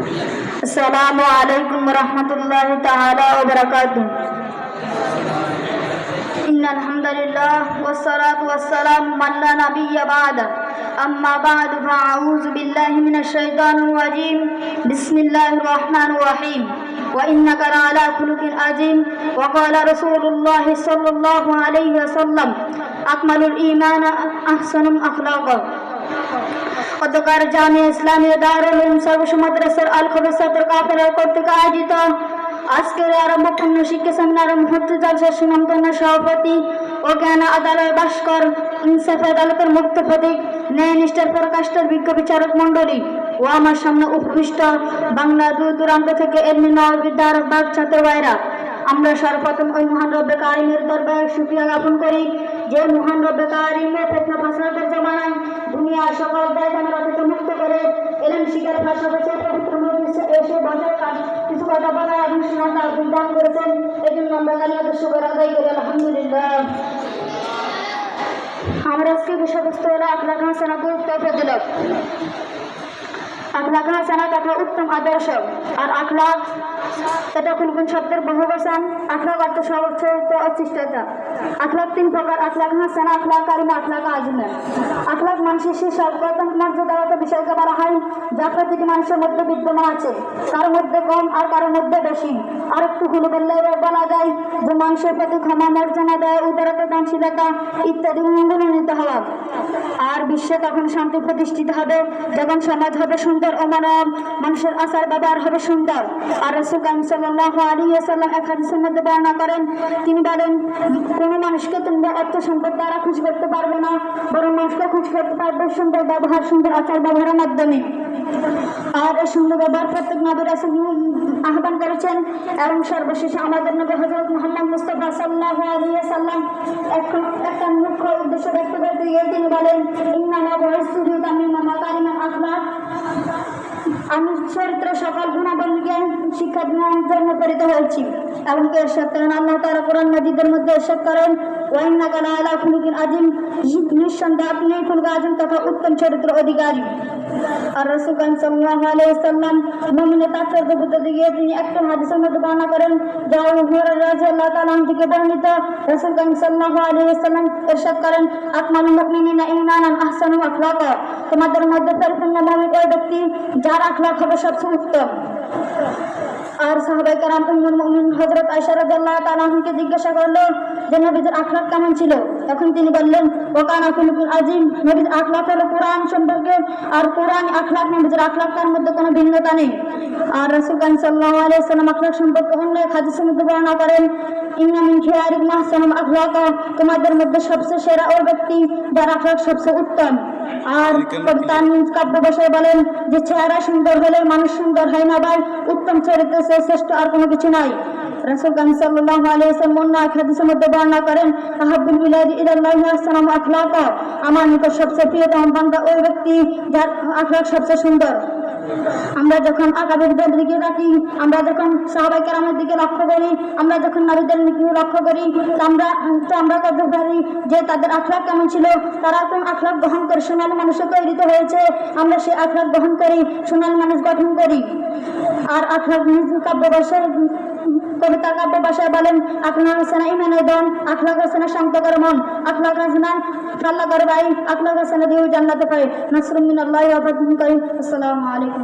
السلام عليكم ورحمة الله تعالى وبركاته. إن الحمد لله والصلاة والسلام من لا نبي بعده. أما بعد فأعوذ بالله من الشيطان الرجيم. بسم الله الرحمن الرحيم. وإنك لعلى خلق عظيم. وقال رسول الله صلى الله عليه وسلم أكمل الإيمان أحسن أخلاقا. গতকাল জামিয়া ইসলামিয়া দারুল উলুম সর্বশেষ মাদ্রাসার আল খবর ছাত্র কাফেলা কর্তৃক আয়োজিত আজকের আরম্ভপূর্ণ শিক্ষা সেমিনার মুহূর্ত জলসার সুনামধন্য সভাপতি ও জ্ঞান আদালয় ভাস্কর ইনসাফ আদালতের মুক্ত প্রতীক ন্যায় নিষ্ঠার প্রকাশের বিজ্ঞ বিচারক মণ্ডলী ও আমার সামনে উপবিষ্ট বাংলা দূর দূরান্ত থেকে এলমি নববিদ্যার বাগ ছাত্র ভাইরা, আমরা সর্বপ্রথম ওই মহান রব্বে কারিমের দরবারে শুকরিয়া জ্ঞাপন করি যে মহান রব্বে কারিমের ফিতনা ফাসাদের জামানায় দুনিয়ার সকল দায়িত্ব থেকে মুক্ত করে এলেম শিকার ভাষা বেছে পবিত্র মজলিসে এসে ভাষার কিছু কথা বলা এবং শোনাটা দান করেছেন। এই জন্য আমরা কালিমাতুর শুকর আদায় করি আলহামদুলিল্লাহ। আমার আজকে বিষয়বস্তু হলো আখলাক হাসানা গুরুত্ব ফজিলত। আখলাক হাসানা তথা উত্তম আদর্শ। আর আখলাক এটা কোন শব্দের বহুবচন। আখলাক অর্থ সর্বোচ্চ অচিষ্টতা। আখলাক তিন প্রকার: আখলাক হাসানা, আখলাক কারিমা, আখলাক আজিমা। আখলাক মানুষের সেই সর্বোত্তম মর্যাদাগত বিষয়কে বলা হয় যা প্রতিটি মানুষের মধ্যে বিদ্যমান আছে, কারোর মধ্যে কম আর কারোর মধ্যে বেশি। আর একটু খুলে বললে বলা যায় যে মানুষের প্রতি ক্ষমা, মর্যাদা দেয়, উদারতা, দানশীলতা ইত্যাদি গুণান্বিত হওয়া। আর বিশ্বে তখন শান্তি প্রতিষ্ঠিত হবে যখন সমাজ হবে সুন্দর ও মানব, মানুষের আচার ব্যবহার হবে সুন্দর। আর রাসূল সাল্লাল্লাহু আলাইহি ওয়াসাল্লাম এক হাদিসের মধ্যে বর্ণনা করেন, তিনি বলেন, কোন মানুষকে তোমরা অর্থ সম্পদ দ্বারা খুশি করতে পারবে না, বরং মানুষকে খুশি করতে পারবে সুন্দর ব্যবহার, সুন্দর আচার ব্যবহারের মাধ্যমে। আর এই সুন্দর ব্যবহার প্রত্যেক নবী রাসূল আহ্বান করেছেন। এবং সর্বশেষে আমাদের নবী হযরত মুহাম্মদ মুস্তাফা সাল্লাল্লাহু আলাইহি ওয়াসাল্লাম একটা মুখ্য উদ্দেশ্য ব্যক্ত করতে গিয়ে তিনি বলেন, ইন্নামা বুইসতু লিউতাম্মিমা মাকারিমাল আখলাক। আমি চরিত্র সকল গুণাবলীকে শিক্ষা দেওয়ার জন্য প্রেরিত হয়েছি। এবং ইরশাদ করেন আল্লাহ তাআলা কোরআন মাজিদের মধ্যে ইরশাদ করেন, ওয়া ইন্নাকা লাআলা খুলুকিন আযীম। নিঃসন্দেহে আপনি খুলুক আযীম তথা উত্তম চরিত্র অধিকারী। আর রাসূল সাল্লাল্লাহু আলাইহি ওয়াসাল্লাম মুমিনের তাৎপর্য বুঝতে গিয়ে তিনি একটা হাদিসের মধ্যে বর্ণনা করেন, যা আবু হুরায়রা রাদিয়াল্লাহু তাআলা থেকে বর্ণিত। রাসূল সাল্লাল্লাহু আলাইহি ওয়াসাল্লাম ইরশাদ করেন, আকমালুল মুমিনিনা ঈমানান আহসানু আখলাকা। তোমাদের মধ্যে পরিপূর্ণ মুমিন ওই ব্যক্তি যার আখলাক হবে সবচেয়ে উত্তম। আর সাহাবায়ে কেরাম উম্মুল মুমিনিন হযরত আয়েশা রাদিয়াল্লাহু তাআলা আনহাকে জিজ্ঞাসা করলো যে নবীর আখলাক কেমন ছিল। তখন তিনি বললেন, ওয়া কানা খুলুকুল আযীম। নবীর আখলাক হলো কোরআন সম্পর্কে, আর কোরআন আখলাক নবীর আখলাক, তার মধ্যে কোনো ভিন্নতা নেই। আর রাসূল সাল্লাল্লাহু আলাইহি ওয়াসাল্লাম আখলাক সম্পর্কে অন্য এক হাদিসের মধ্যে বর্ণনা করেন, ইন্না মিন খিয়ারিকুম আহসানুহুম আখলাকা। তোমাদের মধ্যে সবচেয়ে সেরা ওই ব্যক্তি যার আখলাক সবচেয়ে উত্তম। আর কাব্য ভাষায় বলেন যে চেহারা সুন্দর হলে মানুষ সুন্দর হয় না, ভাই উত্তম চরিত্র চেয়ে শ্রেষ্ঠ আর কোনো কিছু নাই। রাসূল সাল্লাল্লাহু আলাইহি ওয়াসাল্লাম অন্য এক হাদিসের মধ্যে বর্ণনা করেন, আহাব্বুল বিলাদি ইলাল্লাহি আহসানুহুম আখলাকা। আমার নিকট সবচেয়ে প্রিয়তম বান্দা ওই ব্যক্তি যার আখলাক সবচেয়ে সুন্দর। আমরা যখন আকাবিরদের দিকে তাকি, আমরা যখন সাহাবায়ে কেরামের দিকে লক্ষ্য করি, আমরা যখন নবীদের দিকে লক্ষ্য করি, আমরা কত পারি যে তাদের আখলাক কেমন ছিল, তারা কোন আখলাক গ্রহণ করে সোনালী মানুষে তৈরিত হয়েছে, আমরা সেই আখলাক গ্রহণ করি, সোনালী মানুষ গঠন করি। আর আখলাক কাব্য ভাষায়, কবিতা কাব্য ভাষায় বলেন, আখলাক হাসানা ঈমানের ধন, আখলাক হাসানা শান্ত করে মন, আখলাক হাসানা আল্লাহ করে ভাই, আখলাক হাসানা দিয়ে জান্নাতে পাই। নাসরুম মিনাল্লাহি ওয়া ফাতহুন করিম। আসসালামু আলাইকুম।